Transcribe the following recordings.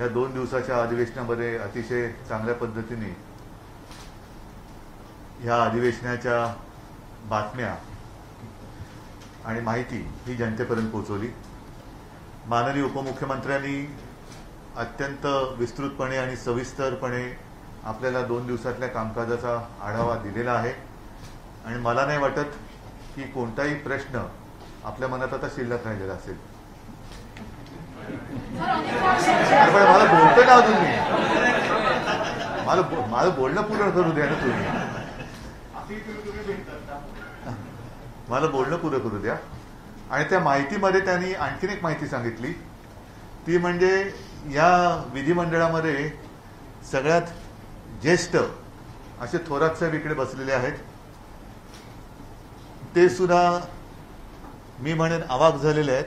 या 2 दिवसाच्या अधिवेशनामध्ये अतिशय चांगल्या पद्धतीने ह्या अधिवेशनाच्या बातम्या आणि माहिती ही जनतेपर्यंत पोहोचवली। माननीय उपमुख्यमंत्र्यांनी अत्यंत विस्तृतपणे आणि सविस्तरपणे आपल्याला 2 दिवसातल्या कामकाजाचा आढावा दिलेला आहे आणि मला नाही वाटत की कोणताही प्रश्न आपल्या मनात आता शिल्लक राहिलेला असेल। पण मला बोलतो ना अजून मी, माझं बोलणं पूर्ण करू द्या ना तुम्ही, मला बोलणं पुरं करू द्या। आणि त्या माहितीमध्ये त्यांनी आणखीन एक माहिती सांगितली, ती म्हणजे या विधिमंडळामध्ये सगळ्यात ज्येष्ठ असे थोरात साहेब इकडे बसलेले आहेत। ते सुद्धा मी म्हणेन अवाक झालेले आहेत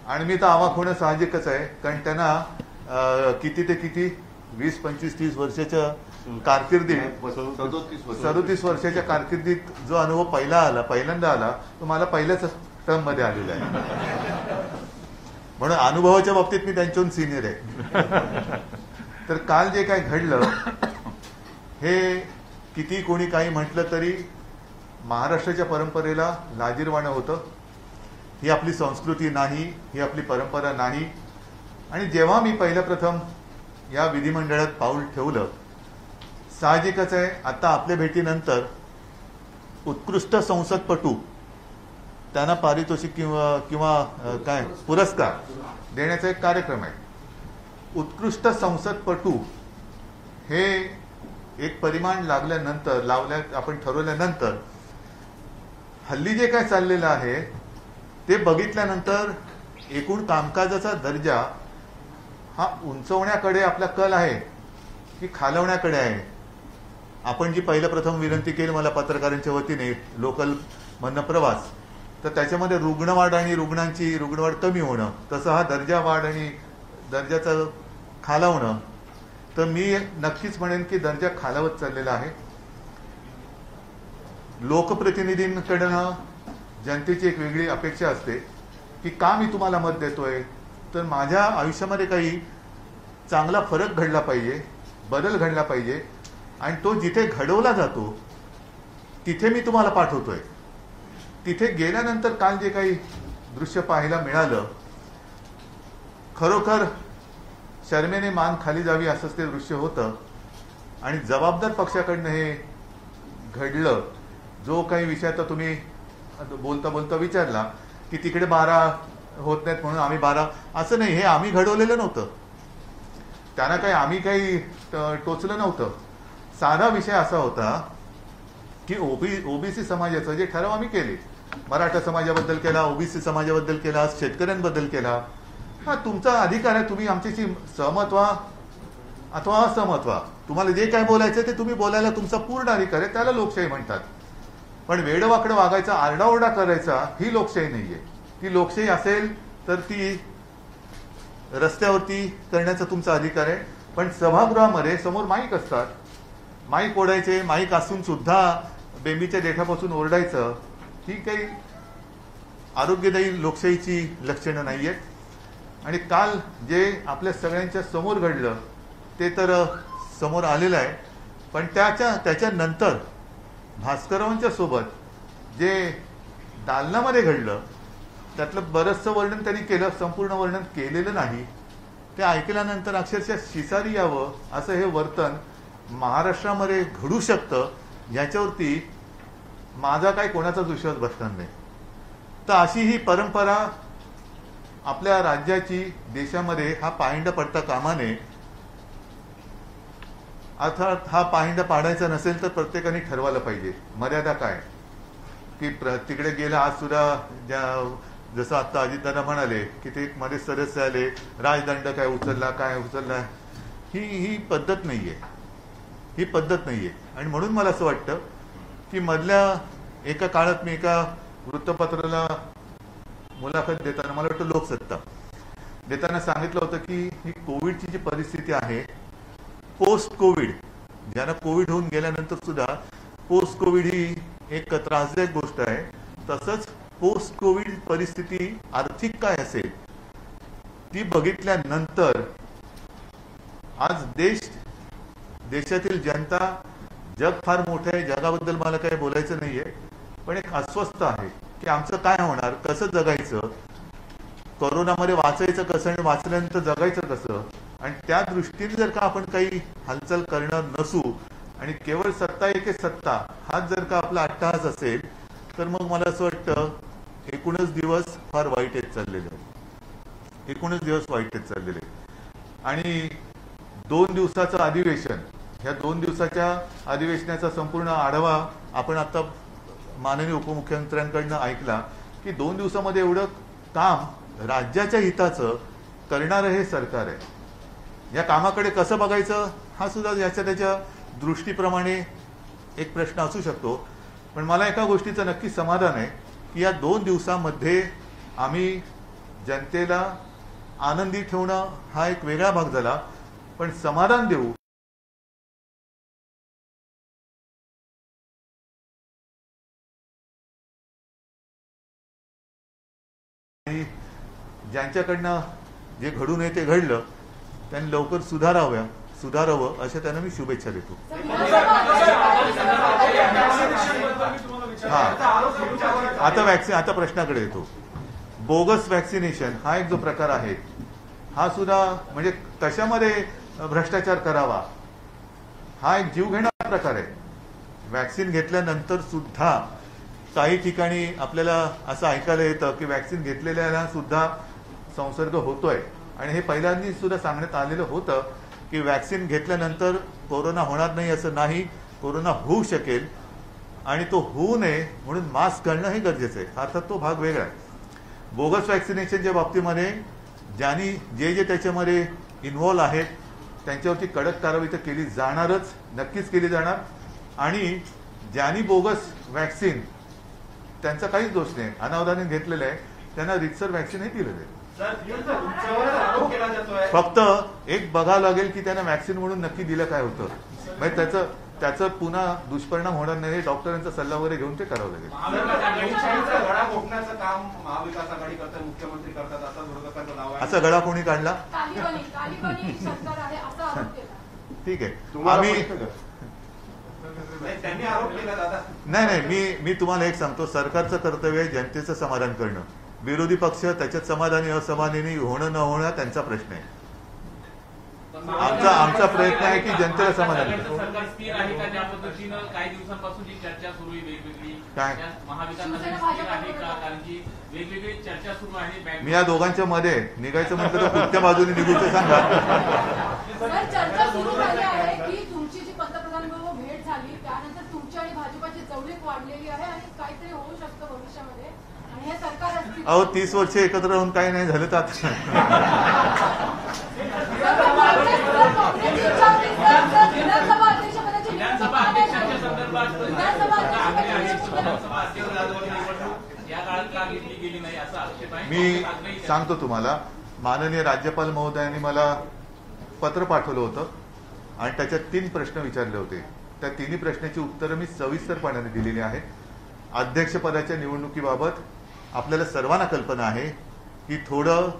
आणि मी तर अवाक होणं साहजिकच आहे, कारण त्यांना किती ते किती 20, 25, 30 वर्षाच्या कारकिर्दीत 37 वर्षाच्या कारकिर्दीत जो अनुभव पहिल्यांदा आला तो मला पहिल्याच टर्म मध्ये आलेला आहे, म्हणून अनुभवाच्या बाबतीत मी त्यांच्याहून सिनियर आहे। तर काल जे काय घडलं हे किती कोणी काही म्हटलं तरी महाराष्ट्राच्या परंपरेला लाजिरवाणं होतं। ही आपली संस्कृती नाही, ही आपली परंपरा नाही। आणि जेव्हा मी पहिल्या प्रथम या विधिमंडळात पाऊल ठेवलं, साहजिकच आहे आता आपल्या भेटीनंतर उत्कृष्ट संसदपटू त्यांना पारितोषिक किंवा काय पुरस्कार देण्याचा एक कार्यक्रम आहे। उत्कृष्ट संसदपटू हे एक परिमाण आपण ठरवल्यानंतर हल्ली जे काय चाललेलं आहे ते बघितल्यानंतर एकूण कामकाजाचा दर्जा हा उंचवण्याकडे आपला कल आहे की खालवण्याकडे आहे। आपण जी पहिल्या प्रथम विनंती केली मला पत्रकारांच्या वतीने लोकल मधनं प्रवास, तर त्याच्यामध्ये रुग्णवाढ आणि रुग्णवाढ कमी होणं, तसं हा दर्जा वाढ आणि दर्जाचं खालावणं, तर मी नक्कीच म्हणेन की दर्जा खालावत चाललेला आहे। लोकप्रतिनिधींकडनं जनतेची एक वेगळी अपेक्षा असते की का मी तुम्हाला मत देतोय, तर माझ्या आयुष्यामध्ये काही चांगला फरक घडला पाहिजे, बदल घडला पाहिजे आणि तो जिथे घडवला जातो तिथे मी तुम्हाला पाठवतोय। तिथे गेल्यानंतर काल जे काही दृश्य पाहायला मिळालं, खरोखर शर्मेने मान खाली जावी असंच ते दृश्य होतं आणि जबाबदार पक्षाकडनं हे घडलं। जो काही विषय आता तुम्ही बोलता बोलता विचारला की तिकडे 12 होत नाहीत म्हणून आम्ही 12, असं नाही, हे आम्ही घडवलेलं नव्हतं, त्यांना आम्ही काही टोचलं नव्हतं। साधा विषय असा होता की ओबीसी समाजाचं जे ठराव आम्ही केले, मराठा समाजाबद्दल केला, ओबीसी समाजाबद्दल केला, शेतकऱ्यांबद्दल केला, हा तुमचा अधिकार आहे, तुम्ही आमच्याशी सहमत व्हा अथवा असहमत व्हा, तुम्हाला जे काय बोलायचं ते तुम्ही बोलायला तुमचा पूर्ण अधिकार आहे, त्याला लोकशाही म्हणतात। पण वेडवाकडं वागायचा, आरडाओरडा करायचा ही लोकशाही नाहीये। ती लोकशाही असेल तर ती रस्त्यावरती करण्याचा तुमचा अधिकार आहे, पण सभागृहामध्ये समोर माईक असतात, माईक ओढायचे, माईक असून सुद्धा बेंबीच्या देठापासून ओरडायचं, ही काही आरोग्यदायी लोकशाहीची लक्षणं नाहीयेत। आणि काल जे आपल्या सगळ्यांच्या समोर घडलं ते तर समोर आलेलं आहे, पण त्याच्यानंतर भास्कररावांच्या सोबत जे दालनामध्ये घडलं त्यातलं बरंचसं वर्णन त्यांनी केलं, संपूर्ण वर्णन केलेलं नाही। ते ऐकल्यानंतर अक्षरशः शिसारी यावं असं हे वर्तन महाराष्ट्रामध्ये घडू शकतं, याच्यावरती माझा काय कोणाचाच विश्वास बसणार नाही। तर अशी ही परंपरा आपल्या राज्याची, देशामध्ये हा पायंडा पडता कामा नये। अर्थात हा पायंडा पाडायचा नसेल तर प्रत्येकाने ठरवायला पाहिजे मर्यादा काय, की तिकडे गेला। आज सुद्धा जसं आता अजितदादा म्हणाले की ते मध्ये सदस्य आले, राजदंड काय उचलला, ही पद्धत नाहीये, ही पद्धत नाहीये। आणि म्हणून मला असं वाटतं की मधल्या एका काळात मी एका वृत्तपत्राला मुलाखत देताना, मला वाटतं लोकसत्ता देताना सांगितलं होतं की ही कोविडची जी परिस्थिती आहे, पोस्ट कोविड, ज्यांना कोविड होऊन गेल्यानंतर सुद्धा पोस्ट कोविड ही एक त्रासदायक गोष्ट आहे, तसंच पोस्ट कोविड परिस्थिती आर्थिक काय असेल ती बघितल्यानंतर आज देशातील जनता, जग फार मोठं आहे, जगाबद्दल मला काही बोलायचं नाहीये, पण एक अस्वस्थ आहे की आमचं काय होणार, कसं जगायचं, कोरोनामध्ये वाचायचं कसं आणि वाचल्यानंतर जगायचं कसं. आणि त्या दृष्टीने जर का आपण काही हालचाल करणार नसू आणि केवळ सत्ता एके सत्ता हाच जर का आपला अट्टहास असेल, तर मग मला असं वाटतं एकूणच दिवस फार वाईट येत चाललेले आहेत, एकूणच दिवस वाईट येत चाललेले आहेत. आणि 2 दिवसाचं अधिवेशन, ह्या 2 दिवसाच्या अधिवेशनाचा संपूर्ण आढावा आपण आता माननीय उपमुख्यमंत्र्यांकडनं ऐकला की 2 दिवसामध्ये एवढं काम राज्याच्या हिताचं करणारं हे सरकार आहे. या कामाकडे कसं बघायचं हा सुद्धा याच्या त्याच्या दृष्टीप्रमाणे एक प्रश्न असू शकतो. पण मला एका गोष्टीचं नक्की समाधान आहे की या 2 दिवसामध्ये आम्ही जनतेला आनंदी ठेवणं हा एक वेगळा भाग झाला, पण समाधान देऊ आणि ज्यांच्याकडनं जे घडू नये ते घडलं त्यांनी लवकर सुधारावं अशा त्यांना मी शुभेच्छा देतो. आता प्रश्नाकडे येतो. बोगस वॅक्सिनेशन हा एक जो प्रकार आहे हा सुद्धा म्हणजे कशामध्ये भ्रष्टाचार करावा हा एक जीव घेणारा प्रकार आहे. वॅक्सिन घेतल्यानंतर सुद्धा काही ठिकाणी आपल्याला असं ऐकायला येतं की वॅक्सिन घेतलेल्याला सुद्धा संसर्ग होतोय. आणि हे पहिल्यांदा सुद्धा सांगण्यात आलेलं होतं की वॅक्सिन घेतल्यानंतर कोरोना होणार नाही असं नाही, कोरोना होऊ शकेल आणि तो होऊ नये म्हणून मास्क घालणं हे गरजेचं आहे. अर्थात तो भाग वेगळा आहे. बोगस वॅक्सिनेशनच्या बाबतीमध्ये ज्यांनी जे त्याच्यामध्ये इन्व्हॉल्व आहेत त्यांच्यावरती कडक कारवाई तर केली जाणारच, नक्कीच केली जाणार. आणि ज्यांनी बोगस वॅक्सिन, त्यांचा काहीच दोष नाही, अनावधानाने घेतलेलं आहे, त्यांना रितसर वॅक्सिन हे दिलेलं आहे. फक्त एक बघावं लागेल की त्यांना वॅक्सिन म्हणून नक्की दिलं काय होतं, म्हणजे त्याचं पुन्हा दुष्परिणाम होणार नाही, डॉक्टरांचा सल्ला वगैरे घेऊन ते करावं लागेल. असा गळा कोणी काढला? ठीक आहे, नाही, मी तुम्हाला एक सांगतो, सरकारचं कर्तव्य आहे जनतेचं समाधान करणं. विरोधी पक्ष त्याच्यात समाधानी असमाधानी होणं न होणं त्यांचा प्रश्न आहे. आमचा प्रयत्न आहे की जनतेला समाधान करणं. सरकार स्थिर आहे का? ज्या पद्धतीनं काही दिवसांपासून जी चर्चा सुरू आहे वेगवेगळी, काय महाविकासमध्ये स्थिर आहे का? कारण की वेगवेगळी चर्चा सुरू आहे. मी या दोघांच्या मध्ये निघायचं म्हटलं तर कुठच्या बाजूने निघू ते सांगा. चर्चा सुरू झाली आहे की तुमची जी पंतप्रधानांबरोबर भेट झाली त्यानंतर तुमची आणि भाजपाची जवळीक वाढलेली आहे आणि काहीतरी होऊ शकतं भविष्यामध्ये. आणि हे सरकार अहो 30 वर्ष एकत्र राहून काही नाही झालं तर आता विधानसभा अध्यक्षांच्या संदर्भात या काळात का घेतली गेली नाही असा आक्षेप आहे. मी सांगतो तुम्हाला, माननीय राज्यपाल महोदयांनी मला पत्र पाठवलं होतं आणि त्याच्यात 3 प्रश्न विचारले होते. त्या 3 प्रश्नाची उत्तरं मी सविस्तरपणे दिलेली आहेत. अध्यक्षपदाच्या निवडणुकीबाबत आपल्याला सर्वांना कल्पना आहे की थोडं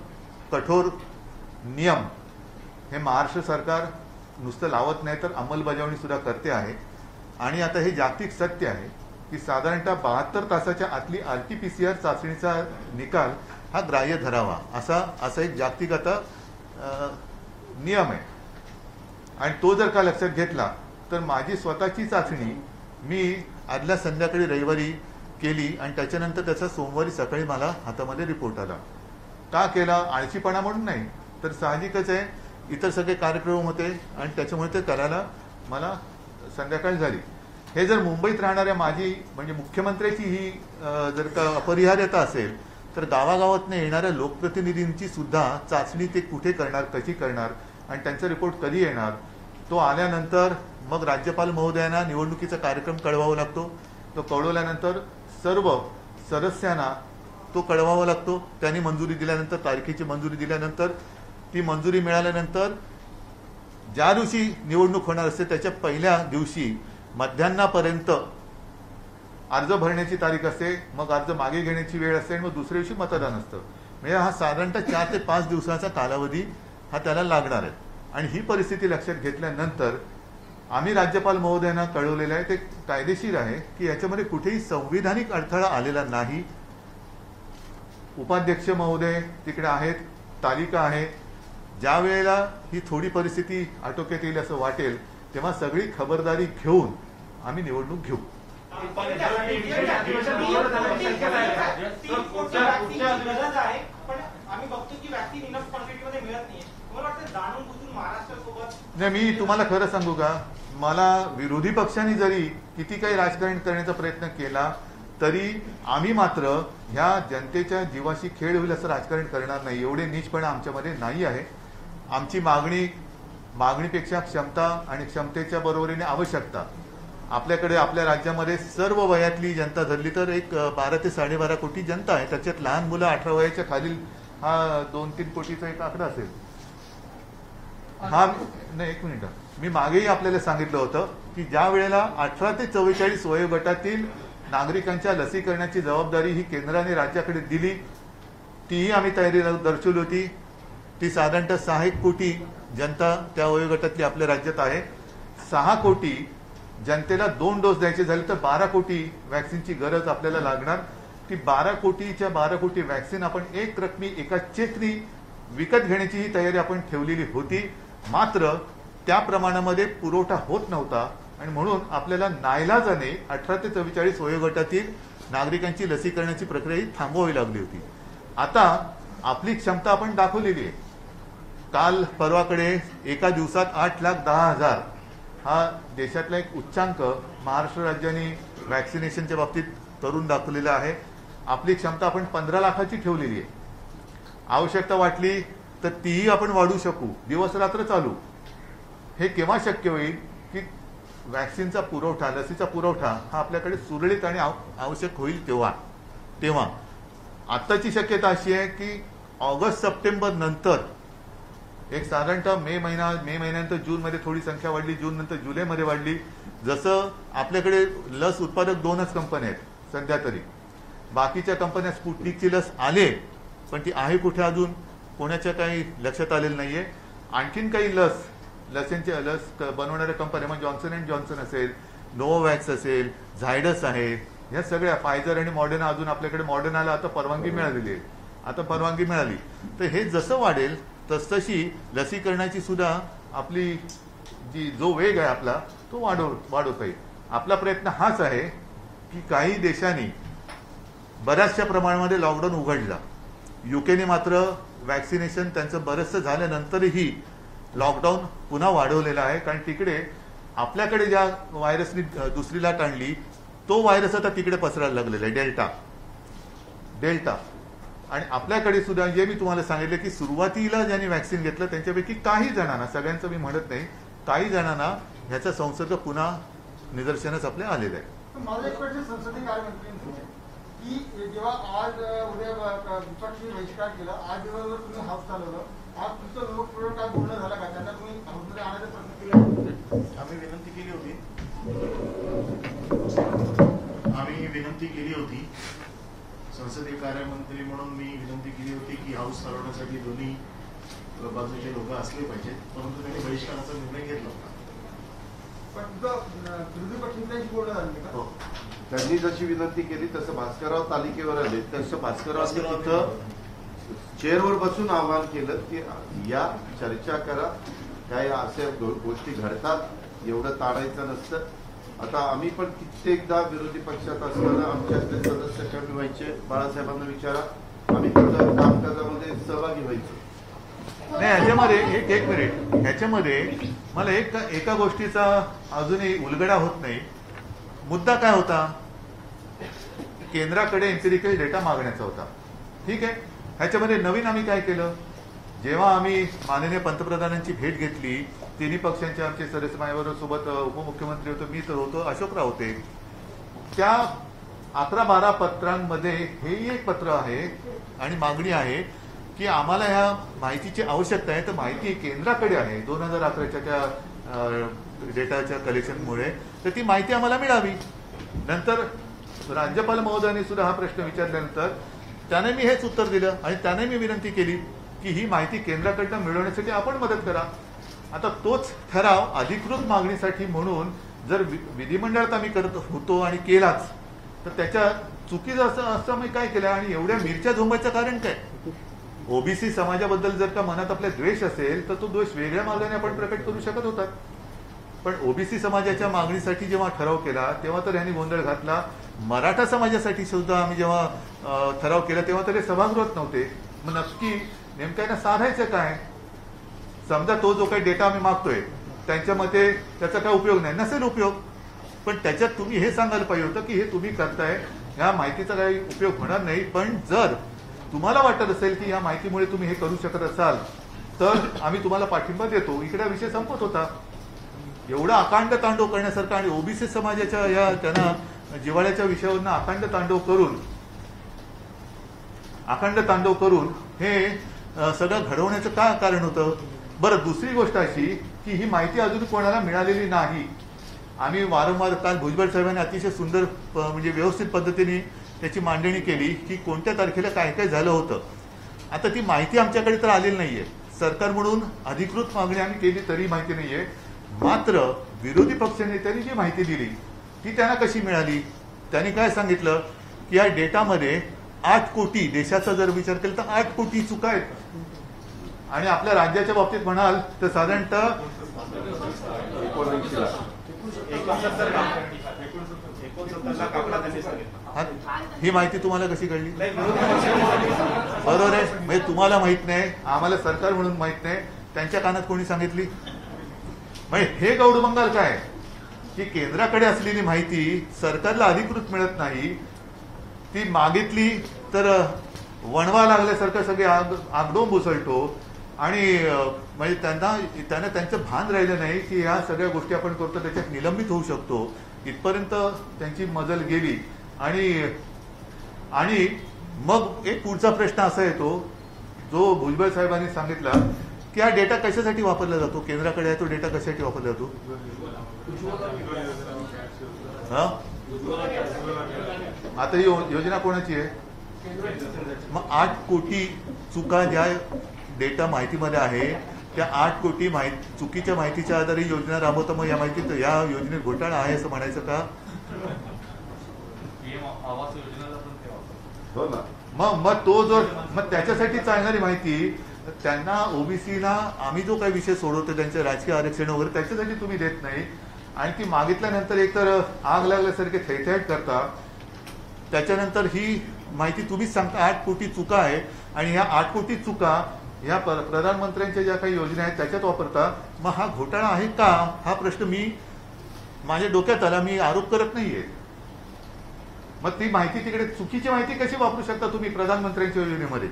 कठोर नियम हे महाराष्ट्र सरकार नुसतं लावत नाही तर अंमलबजावणी सुद्धा करते आहे. आणि आता हे जागतिक सत्य आहे की साधारणतः 72 तासाच्या आतली RT-PCR चाचणीचा निकाल हा ग्राह्य धरावा असा एक जागतिक आता नियम आहे. आणि तो जर का लक्षात घेतला तर माझी स्वतःची चाचणी मी आदल्या संध्याकाळी रविवारी केली आणि त्याच्यानंतर त्याचा सोमवारी सकाळी मला हातामध्ये रिपोर्ट आला. का केला? आळशीपणा म्हणून नाही, तर साहजिकच आहे, इतर सगळे कार्यक्रम होते आणि त्याच्यामुळे ते करायला मला संध्याकाळ झाली. हे जर मुंबईत राहणाऱ्या माझी म्हणजे मुख्यमंत्र्याची ही जर का अपरिहार्यता असेल तर गावागावातनं येणाऱ्या लोकप्रतिनिधींची सुद्धा चाचणी ते कुठे करणार, कशी करणार आणि त्यांचा रिपोर्ट कधी येणार, तो आल्यानंतर मग राज्यपाल महोदयांना निवडणुकीचा कार्यक्रम कळवावा लागतो. तो कळवल्यानंतर सर्व सदस्यांना तो कळवावा लागतो. त्यांनी मंजुरी दिल्यानंतर, तारखेची मंजुरी दिल्यानंतर, ती मंजुरी मिळाल्यानंतर ज्या दिवशी निवडणूक होणार असते त्याच्या पहिल्या दिवशी मध्यान्हापर्यंत अर्ज भरण्याची तारीख असते. मग अर्ज मागे घेण्याची वेळ असते आणि मग दुसऱ्या दिवशी मतदान असतं. म्हणजे हा साधारणतः 4 ते 5 दिवसाचा कालावधी हा त्याला लागणार आहे. आणि ही परिस्थिती लक्षात घेतल्यानंतर आम्ही राज्यपाल महोदयांना कळवलेलं आहे, ते कायदेशीर आहे की याच्यामध्ये कुठेही संविधानिक अडथळा आलेला नाही. उपाध्यक्ष महोदय तिकडे आहेत, तालिका आहे. ज्या वेळेला ही थोडी परिस्थिती आटोक्यात येईल असं वाटेल तेव्हा सगळी खबरदारी घेऊन आम्ही निवडणूक घेऊ. नाही, मी तुम्हाला खरं सांगू का, मला विरोधी पक्षांनी जरी किती काही राजकारण करण्याचा प्रयत्न केला तरी आम्ही मात्र ह्या जनतेच्या जीवाशी खेळ होईल असं राजकारण करणार नाही. एवढे नीचपणा आमच्यामध्ये नाही आहे. आमची मागणीपेक्षा क्षमता आणि क्षमतेच्या बरोबरीने आवश्यकता. आपल्याकडे आपल्या राज्यामध्ये सर्व वयातली जनता धरली तर एक 12 ते 12.5 कोटी जनता आहे. त्याच्यात लहान मुलं 18 वयाच्या खालील हा 2-3 कोटीचा एक आकडा असेल. हा नाही, एक मिनिट, मी मागेही आपल्याला सांगितलं होतं की ज्या वेळेला 18 ते 44 वयोगटातील नागरिकांच्या लसीकरणाची जबाबदारी ही केंद्राने राज्याकडे दिली, तीही आम्ही तयारी दर्शवली होती. ती साधारणतः 6 कोटी जनता त्या वयोगटातली आपल्या राज्यात आहे. 6 कोटी जनतेला 2 डोस द्यायचे झाले तर 12 कोटी वॅक्सिनची गरज आपल्याला लागणार. ती 12 कोटी वॅक्सिन आपण एक रकमी एका चेकनी विकत घेण्याची ही तयारी आपण ठेवलेली होती. मात्र त्या प्रमाणामध्ये पुरवठा होत नव्हता आणि म्हणून आपल्याला नाईलाजाने 18 ते 44 वयोगटातील नागरिकांची लसीकरणाची प्रक्रिया ही थांबवावी लागली होती. आता आपली क्षमता आपण दाखवलेली आहे. काल परवाकडे एका दिवसात 8,10,000 हा देशातला एक उच्चांक महाराष्ट्र राज्याने वॅक्सिनेशनच्या बाबतीत करून दाखवलेला आहे. आपली क्षमता आपण 15 लाखाची ठेवलेली आहे. आवश्यकता वाटली तर तीही आपण वाढवू शकू. दिवस रात्र चालू. हे केव्हा शक्य होईल की वॅक्सिनचा पुरवठा, लसीचा पुरवठा हा आपल्याकडे सुरळीत आणि आवश्यक होईल तेव्हा. आत्ताची शक्यता अशी आहे की ऑगस्ट-सप्टेंबर नंतर एक साधारणतः मे महिन्यानंतर जूनमध्ये थोडी संख्या वाढली, जून नंतर जुलैमध्ये वाढली. जसं आपल्याकडे लस उत्पादक 2च कंपन्या आहेत सध्या तरी. बाकीच्या कंपन्या स्पुटनिकची लस आले पण ती आहे कुठे अजून कोणाच्या काही लक्षात आलेलं नाहीये. आणखीन काही लस बनवणाऱ्या कंपन्या म्हणजे जॉन्सन असेल, नोव्हॅक्स असेल, झायडस आहे, ह्या सगळ्या फायझर आणि मॉडर्ना, अजून आपल्याकडे मॉडर्नाला आता परवानगी मिळालेली आहे. आता परवानगी मिळाली तर हे जसं वाढेल तसतशी लसीकरणाची सुद्धा आपली जो वेग आहे आपला तो वाढवता येईल. आपला प्रयत्न हाच आहे की काही देशांनी बऱ्याचशा प्रमाणामध्ये लॉकडाऊन उघडला. युकेने मात्र वॅक्सिनेशन त्यांचं बरंचसं झाल्यानंतरही लॉकडाऊन पुन्हा वाढवलेला आहे. कारण तिकडे आपल्याकडे ज्या व्हायरसनी दुसरी लाट आणली तो व्हायरस आता तिकडे पसरायला लागलेला आहे, डेल्टा. आणि आपल्याकडे सुद्धा जे मी तुम्हाला सांगितलं की सुरुवातीला ज्यांनी वॅक्सिन घेतलं त्यांच्यापैकी काही जणांना, सगळ्यांचं मी म्हणत नाही, काही जणांना ह्याचा संसर्ग पुन्हा निदर्शनास आपल्या आलेला आहे. माझा एक प्रश्न संसदीय कार्यमंत्र्यांसाठी की जेव्हा आज उद्या विपक्षी बहिष्कार केला, आज दिवसभर तुम्ही हाऊस चालवलं, आज तुमचं लोकप्रिय काय बोलणं झालं का? त्यांना तुम्ही हाऊसमध्ये आणायचा प्रयत्न केला? आम्ही विनंती केली होती. संसदीय कार्यमंत्री म्हणून मी विनंती केली होती की हाऊस चालवण्यासाठी दोन्ही बाजूचे लोक असले पाहिजेत, परंतु त्यांनी बहिष्काराचा निर्णय घेतला होता. पण तुमचं विरोधी पक्षांशी बोलणं झालं का? हो, त्यांनी जशी विनंती केली तसं भास्करराव तालिकेवर आले, तसं भास्करराव तिथं चेअरवर बसून आवाहन केलं की या चर्चा करा, काय अशा गोष्टी घडतात, एवढं ताणायचं नसतं. आता आम्ही पण कित्येकदा विरोधी पक्षात असताना आमच्यातले सदस्य कमी व्हायचे, बाळासाहेबांना विचारा, आम्ही तिथं कामकाजामध्ये सहभागी व्हायचो. नाही, ह्याच्यामध्ये एक मिनिट, ह्याच्यामध्ये मला एका गोष्टीचा अजूनही उलगडा होत नाही. मुद्दा काय होता? केंद्राकडे एम्पिरिकल डेटा मागण्याचा होता. ठीक आहे, ह्याच्यामध्ये नवीन आम्ही काय केलं? जेव्हा आम्ही माननीय पंतप्रधानांची भेट घेतली, तिन्ही पक्षांचे आमचे सदस्य माझ्याबरोबर सोबत उपमुख्यमंत्री होतो, मी तर होतो, अशोकराव होते. त्या 11-12 पत्रांमध्ये हेही एक पत्र आहे आणि मागणी आहे की आम्हाला ह्या माहितीची आवश्यकता आहे. तर माहिती केंद्राकडे आहे 2011च्या त्या डेटाच्या कलेक्शनमुळे, तर ती माहिती आम्हाला मिळावी. नंतर राज्यपाल महोदयांनी सुद्धा हा प्रश्न विचारल्यानंतर त्याने मी हेच उत्तर दिलं आणि त्याने मी विनंती केली की ही माहिती केंद्राकडनं मिळवण्यासाठी आपण मदत करा. आता तोच ठराव अधिकृत मागणीसाठी म्हणून जर विधिमंडळात आम्ही करत होतो आणि केलाच तर त्याच्या चुकीचं असं आम्ही काय केलं आणि एवढ्या मिरच्या झोंबायचं कारण काय? ओबीसी समाजाबद्दल जर का मनात आपल्या द्वेष असेल तर तो द्वेष वेगळ्या मार्गाने आपण प्रकट करू शकत होतात. पण ओबीसी समाजाच्या मागणीसाठी जेव्हा ठराव केला तेव्हा तर यांनी गोंधळ घातला. मराठा समाजासाठी सुद्धा आम्ही जेव्हा ठराव केला तेव्हा तर हे सभागृहात नव्हते. मग नक्की नेमकं यांना साधायचं काय? समजा तो जो काही डेटा आम्ही मागतोय त्यांच्या मते त्याचा काय उपयोग नाही, नसेल उपयोग, पण त्याच्यात तुम्ही हे सांगायला पाहिजे होतं की हे तुम्ही करताय ह्या माहितीचा काही उपयोग होणार नाही, पण जर तुम्हाला वाटत असेल की ह्या माहितीमुळे तुम्ही हे करू शकत असाल तर आम्ही तुम्हाला पाठिंबा देतो. इकडे विषय संपत होता. एवढा अकांड तांडव करण्यासारखा आणि ओबीसी समाजाच्या या त्यांना जिव्हाळ्याच्या विषयावरनं अकांड तांडव करून हे सगळं घडवण्याचं काय कारण होतं? बरं, दुसरी गोष्ट अशी की ही माहिती अजून कोणाला मिळालेली नाही. आम्ही वारंवार काल भुजबळ साहेबांनी अतिशय सुंदर म्हणजे व्यवस्थित पद्धतीने त्याची मांडणी केली की कोणत्या तारखेला काय काय झालं होतं. आता ती माहिती आमच्याकडे तर आलेली नाहीये. सरकार म्हणून अधिकृत मागणी आम्ही केली तरी माहिती नाहीये. मात्र विरोधी पक्षनेत्यांनी जी माहिती दिली ती त्यांना कशी मिळाली? त्यांनी काय सांगितलं की या डेटामध्ये 8 कोटी, देशाचा जर विचार केला तर 8 कोटी चुका आहेत. आणि आपल्या राज्याच्या बाबतीत म्हणाल तर साधारणतः 19 लाख. ही माहिती तुम्हाला कशी कळली? बरोबर आहे, म्हणजे तुम्हाला माहित नाही, आम्हाला सरकार म्हणून माहित नाही, त्यांच्या कानात कोणी सांगितली? म्हणजे हे गौडबंगाल काय की केंद्राकडे असलेली माहिती सरकारला अधिकृत मिळत नाही, ती मागितली तर वणवा लागल्यासारखं सगळे आगडोंब उसळतो आणि म्हणजे त्यांना त्यांचं भान राहिलं नाही की ह्या सगळ्या गोष्टी आपण करतो त्याच्यात निलंबित होऊ शकतो, इथपर्यंत त्यांची मजल गेली. आणि मग एक पुढचा प्रश्न असा येतो जो भुजबळ साहेबांनी सांगितला की हा डेटा कशासाठी वापरला जातो? केंद्राकडे आहे तो डेटा कशासाठी वापरला जातो? आता ही योजना कोणाची आहे? मग 8 कोटी चुका ज्या डेटा माहितीमध्ये आहे त्या 8 कोटी चुकीच्या माहितीच्या आधारे योजना राबवता. मग या योजनेत घोटाळा आहे असं म्हणायचं का? हो ना. मग त्याच्यासाठी चालणारी माहिती त्यांना ओबीसीला आम्ही जो काही विषय सोडवतो त्यांचे राजकीय आरक्षण वगैरे त्याच्यासाठी तुम्ही देत नाही आणि ती मागितल्यानंतर एकतर आग लागल्यासारखे थैथैट करता. त्याच्यानंतर ही माहिती तुम्हीच सांगता 8 कोटी चुका आहे आणि ह्या 8 कोटी चुका ह्या प्रधानमंत्र्यांच्या ज्या काही योजना आहेत त्याच्यात वापरता. मग हा घोटाळा आहे का हा प्रश्न मी माझ्या डोक्यात आला. मी आरोप करत नाहीये. मग ती माहिती तिकडे चुकीची माहिती कशी वापरू शकता तुम्ही प्रधानमंत्र्यांच्या योजनेमध्ये?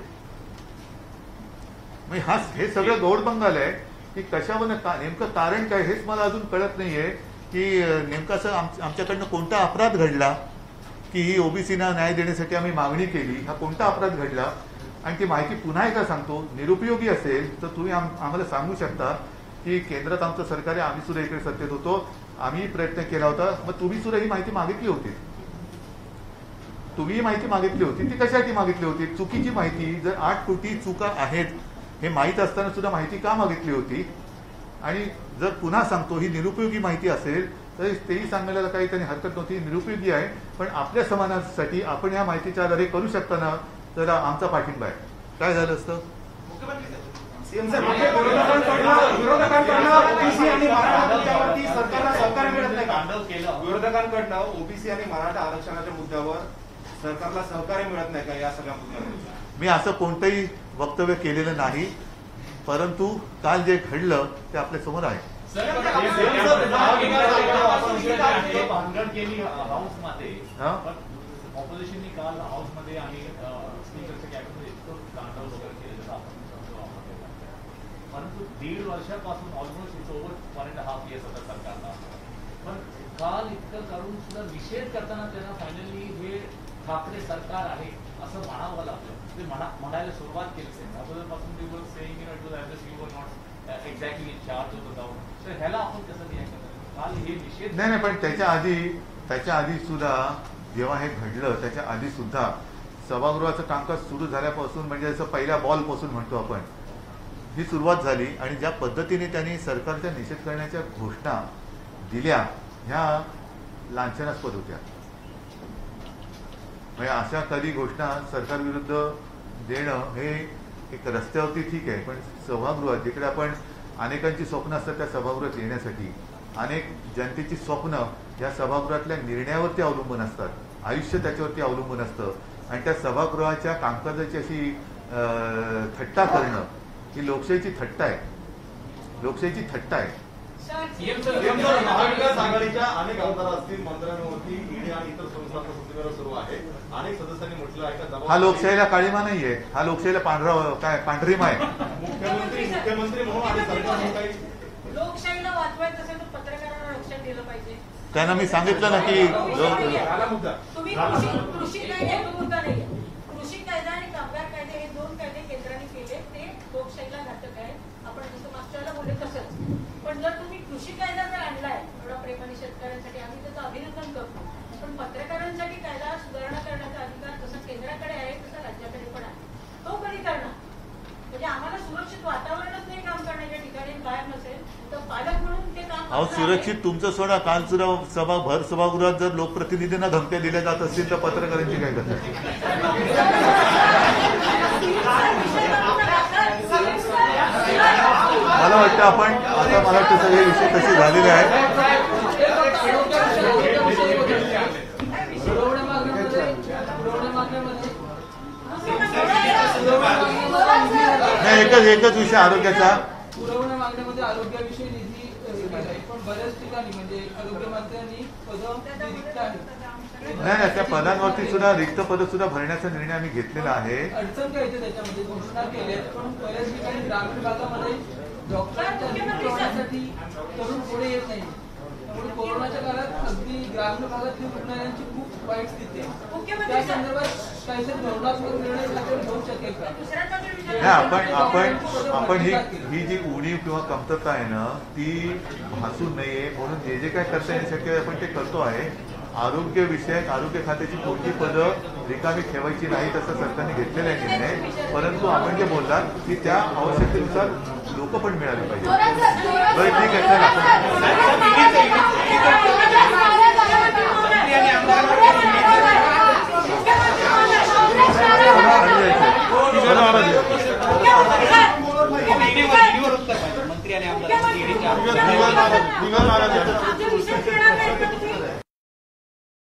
हे सगळं गौडबंगाल आहे की कशावर नेमकं कारण काय हेच मला अजून कळत नाहीये की नेमकं असं आमच्याकडनं कोणता अपराध घडला की ही ओबीसीना न्याय देण्यासाठी आम्ही मागणी केली. हा कोणता अपराध घडला? आणि ती माहिती पुन्हा एकदा सांगतो, निरुपयोगी असेल तर तुम्ही आम्हाला सांगू शकता की केंद्रात आमचं सरकार आहे, आम्ही सुद्धा इकडे सत्तेत होतो, आम्ही प्रयत्न केला होता. मग तुम्ही सुद्धा ही माहिती मागितली होती. तुम्ही माहिती मागितली होती ती कशासाठी मागितली होती? चुकीची माहिती. जर 8 कोटी चुका आहेत हे माहीत असताना सुद्धा माहिती का मागितली होती? आणि जर पुन्हा सांगतो ही निरुपयोगी माहिती असेल तर तेही सांगायला काही त्यांनी हरकत नव्हती. निरुपयोगी आहे पण आपल्या समाजासाठी आपण या माहितीच्या आधारे करू शकता ना, तर आमचा पाठिंबा आहे. काय झालं असतं? विरोधकांकडनं ओबीसी आणि मराठा आरक्षणाच्या मुद्द्यावर सरकारला सहकार्य मिळत नाही का या सगळ्या मुद्द्यावर? मी असं कोणतंही वक्तव्य केलेलं नाही, परंतु काल जे घडलं ते आपल्या समोर आहे. भानगड केली हाऊसमध्ये, ऑपोजिशननी काल हाऊसमध्ये आणि स्पीकरच्या कॅबिनेटमध्ये इतकं तांडव वगैरे केलं आपण, परंतु 1.5 वर्षापासून ऑलमोस्ट इट्स ओव्हर 1.5 years होता सरकारला. पण काल इतकं करून सुद्धा निषेध करताना त्यांना फायनली हे ठाकरे सरकार आहे असं म्हणावं लागलं. ते म्हणायला सुरुवात केली. अगोदरपासून ते वर सेइंग इन इट वाज as you were not exactly in charge of the government. तर ह्याला आपण कसं रिॲक्ट करतो? काल हे निषेध नाही, पण त्याच्या आधी सुद्धा जेव्हा हे घडलं त्याच्या आधी सुद्धा सभागृहाचं कामकाज सुरू झाल्यापासून म्हणजे असं पहिल्या बॉलपासून म्हणतो आपण ही सुरुवात झाली आणि ज्या पद्धतीने त्यांनी सरकारच्या निषेध करण्याच्या घोषणा दिल्या ह्या लांछनास्पद होत्या. म्हणजे अशा कधी घोषणा सरकारविरुद्ध देणं हे एक रस्त्यावरती ठीक आहे, पण सभागृहात जिकडे आपण अनेकांची स्वप्न असतात त्या सभागृहात येण्यासाठी, अनेक जनतेची स्वप्न या सभागृहातल्या निर्णयावरती अवलंबून असतात, आयुष्य त्याच्यावरती अवलंबून असतं आणि त्या सभागृहाच्या कामकाजाची अशी थट्टा करणं ही लोकशाहीची थट्टा आहे. लोकशाहीची थट्टा आहे. महाविकास आघाडीच्या अनेक आमदार असतील, मंत्र्यांवरती ईडी आणि इतर संस्थांचा सूत्रधार सुरू आहे. अनेक सदस्यांनी म्हटलं आहे का हा लोकशाहीला काळीमा नाहीये, हा लोकशाहीला पांढरीमा आहे. मुख्यमंत्री म्हणून आणि सरकार म्हणून काही लोकशाहीला वाचवायचं असेल तर पत्रकारांना लक्षात दिलं पाहिजे. त्यांना मी सांगितलं ना की तुम्ही कृषी कायदे तो मुद्दा नाहीये. कृषी कायदा आणि कामगार कायदे हे दोन कायदे केंद्राने केले, ते लोकशाहीला घातक आहे. आपण जसं मागच्या वेळेला बोलले तसंच. पण जर तुम्ही कृषी कायदा जर आणलाय एवढा प्रेमाने शेतकऱ्यांसाठी, आम्ही त्याचं अभिनंदन करतो. पण पत्रकारांसाठी कायदा सुधारणा करण्याचा अधिकार जसा केंद्राकडे आहे तसा राज्याकडे पण आहे. तो कधी करणार? म्हणजे आम्हाला सुरक्षित वातावरणच नाही काम करण्याच्या ठिकाणी बाहेर नसेल तर पालक म्हणून ते काम. अहो सुरक्षित तुमचं सोडा, काल सुद्धा भर सभागृहात जर लोकप्रतिनिधींना धमक्या दिल्या जात असतील तर पत्रकारांची काय करतात? मला वाटतं आपण आता मला वाटतं सगळे विषय तसे झालेले आहेत. नाही, एकच विषय आरोग्याचा. पुरवण्या मागण्यामध्ये आरोग्याविषयी निधी पण बऱ्याच ठिकाणी म्हणजे आरोग्य मंत्र्यांनी पदं रिक्त आहेत. नाही, त्या पदांवरती सुद्धा रिक्त पद सुद्धा भरण्याचा निर्णय आम्ही घेतलेला आहे. अडचण काय येते त्याच्यामध्ये? घोषणा केल्या पण बऱ्याच ठिकाणी ग्रामीण भागामध्ये डॉक्टरांसाठी तरुण पुढे येत नाही. त्यामुळे कोरोनाच्या काळात अगदी ग्रामीण भागातील रुग्णालयांची खूप वाईट स्थिती आहे. त्या संदर्भात काहीतरी धोरणात्मक निर्णय घेऊ शकेल का? आपण ही जी उणीव किंवा कमतरता आहे ना ती भासून नाहीये, म्हणून जे काय करता येणं शक्य आहे आपण ते करतो आहे. आरोग्यविषयक आरोग्य खात्याची कोणती पदं रिकामी ठेवायची नाही तसं सरकारने घेतलेला आहे निर्णय. परंतु आपण जे बोललात की त्या आवश्यकतेनुसार लोक पण मिळाली पाहिजे. बरं ठीक आहे, चला.